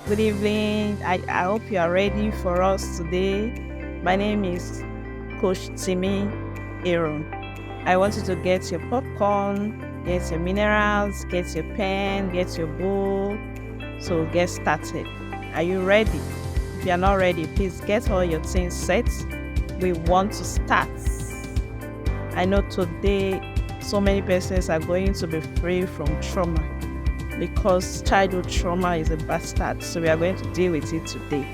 Good evening. I hope you are ready for us today. My name is Coach Timmy Aaron. I want you to get your popcorn, get your minerals, get your pen, get your bowl. So get started. Are you ready? If you are not ready, please get all your things set. We want to start. I know today so many persons are going to be free from trauma because childhood trauma is a bastard. So we are going to deal with it today.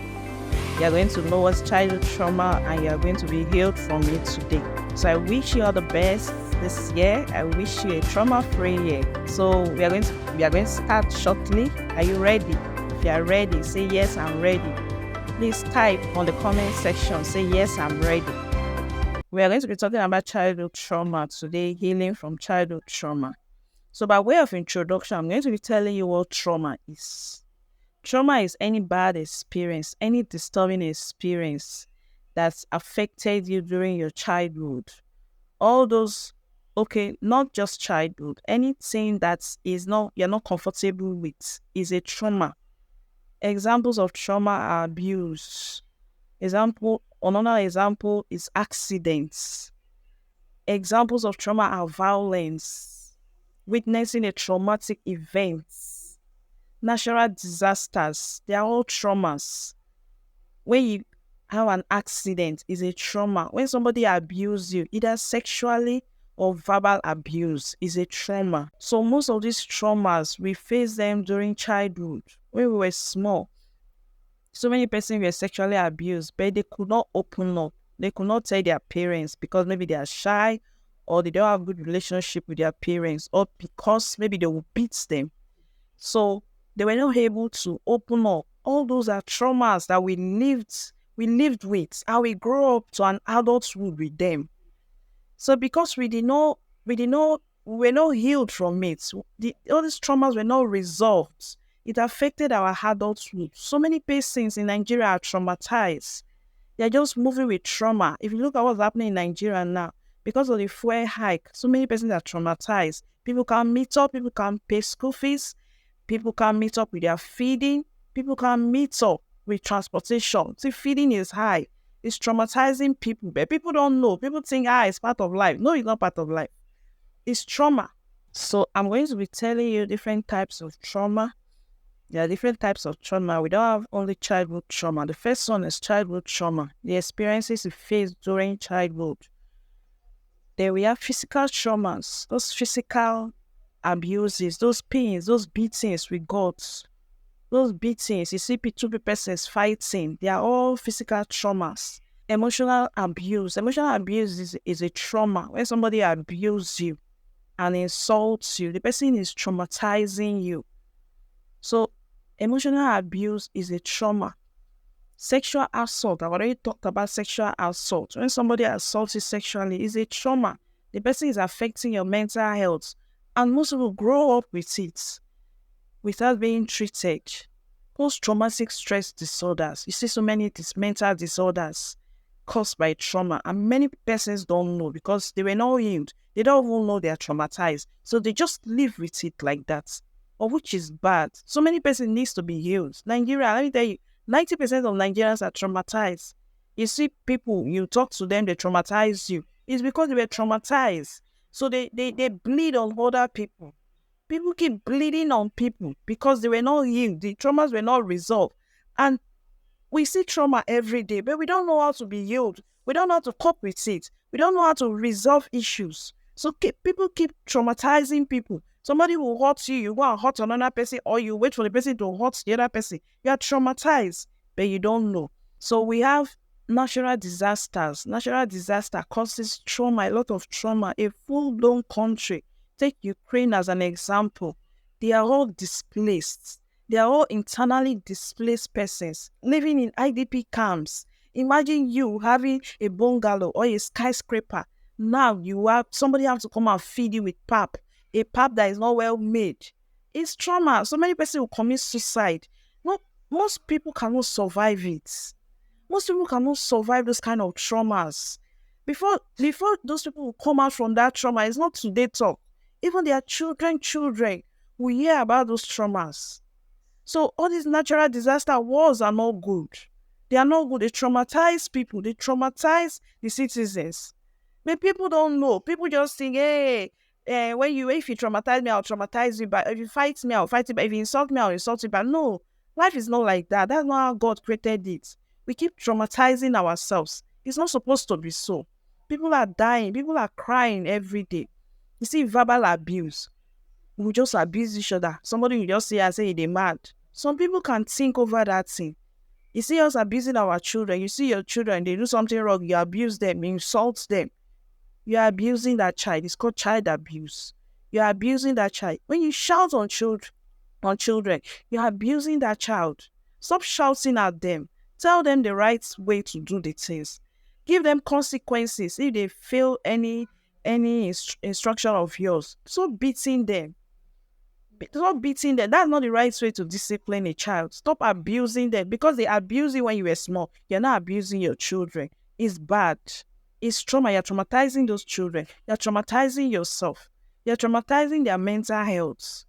You are going to know what's childhood trauma and you are going to be healed from it today. So I wish you all the best this year. I wish you a trauma-free year. So we are going to start shortly. Are you ready? If you are ready, say yes, I'm ready. Please type on the comment section, say yes, I'm ready. We are going to be talking about childhood trauma today, healing from childhood trauma. So by way of introduction, I'm going to be telling you what trauma is. Trauma is any bad experience, any disturbing experience that's affected you during your childhood. All those, okay, not just childhood, anything that is not you're not comfortable with is a trauma. Examples of trauma are abuse. Another example is accidents. Examples of trauma are violence, witnessing a traumatic event, natural disasters. They are all traumas. When you have an accident, is a trauma. When somebody abuses you, either sexually or verbal abuse, is a trauma. So most of these traumas, we face them during childhood, when we were small. So many persons were sexually abused, but they could not open up. They could not tell their parents because maybe they are shy or they don't have good relationship with their parents or because maybe they will beat them. So they were not able to open up. All those are traumas that we lived with, and we grow up to an adulthood with them. So because we were not healed from it. All these traumas were not resolved. It affected our adulthood. So many persons in Nigeria are traumatized. They're just moving with trauma. If you look at what's happening in Nigeria now, because of the fuel hike, so many persons are traumatized. People can't meet up, people can't pay school fees, people can't meet up with their feeding, people can't meet up with transportation. See, feeding is high. It's traumatizing people, but people don't know. People think, it's part of life. No, it's not part of life. It's trauma. So I'm going to be telling you different types of trauma. There are different types of trauma. We don't have only childhood trauma. The first one is childhood trauma, the experiences we face during childhood. Then we have physical traumas, those physical abuses, those pains, those beatings we got. Those beatings, you see two persons fighting, they are all physical traumas. Emotional abuse. Emotional abuse is a trauma. When somebody abuses you and insults you, the person is traumatizing you. So emotional abuse is a trauma. Sexual assault, I've already talked about sexual assault. When somebody assaults you sexually, is a trauma. The person is affecting your mental health. And most people grow up with it without being treated. Post-traumatic stress disorders. You see so many mental disorders caused by trauma. And many persons don't know because they were not healed. They don't even know they are traumatized. So they just live with it like that. Or which is bad. So many persons needs to be healed. Nigeria, let me tell you, 90% of Nigerians are traumatized. You see people, you talk to them, they traumatize you. It's because they were traumatized. So they bleed on other people. People keep bleeding on people because they were not healed. The traumas were not resolved. And we see trauma every day, but we don't know how to be healed. We don't know how to cope with it. We don't know how to resolve issues. So people keep traumatizing people. Somebody will hurt you, you go and hurt another person, or you wait for the person to hurt the other person. You are traumatized, but you don't know. So we have natural disasters. Natural disaster causes trauma, a lot of trauma. A full-blown country, take Ukraine as an example. They are all displaced. They are all internally displaced persons living in IDP camps. Imagine you having a bungalow or a skyscraper. Now somebody has to come and feed you with pap, a pap that is not well made. It's trauma. So many persons will commit suicide. Most people cannot survive it. Most people cannot survive those kind of traumas. Before those people will come out from that trauma, it's not today talk. Even their children will hear about those traumas. So all these natural disaster wars are not good. They are not good. They traumatize people. They traumatize the citizens. But people don't know. People just think, hey, when you if you traumatize me, I'll traumatize you. But if you fight me, I'll fight you. But if you insult me, I'll insult you. But no, life is not like that. That's not how God created it. We keep traumatizing ourselves. It's not supposed to be so. People are dying. People are crying every day. You see, verbal abuse. We just abuse each other. Somebody will just say and say they mad. Some people can think over that thing. You see us abusing our children. You see your children, they do something wrong. You abuse them, you insult them. You are abusing that child. It's called child abuse. You are abusing that child. When you shout on children, you are abusing that child. Stop shouting at them. Tell them the right way to do the things. Give them consequences if they fail any instruction of yours. Stop beating them. Stop beating them. That's not the right way to discipline a child. Stop abusing them because they abuse you when you were small. You're not abusing your children. It's bad. It's trauma. You're traumatizing those children. You're traumatizing yourself. You're traumatizing their mental health.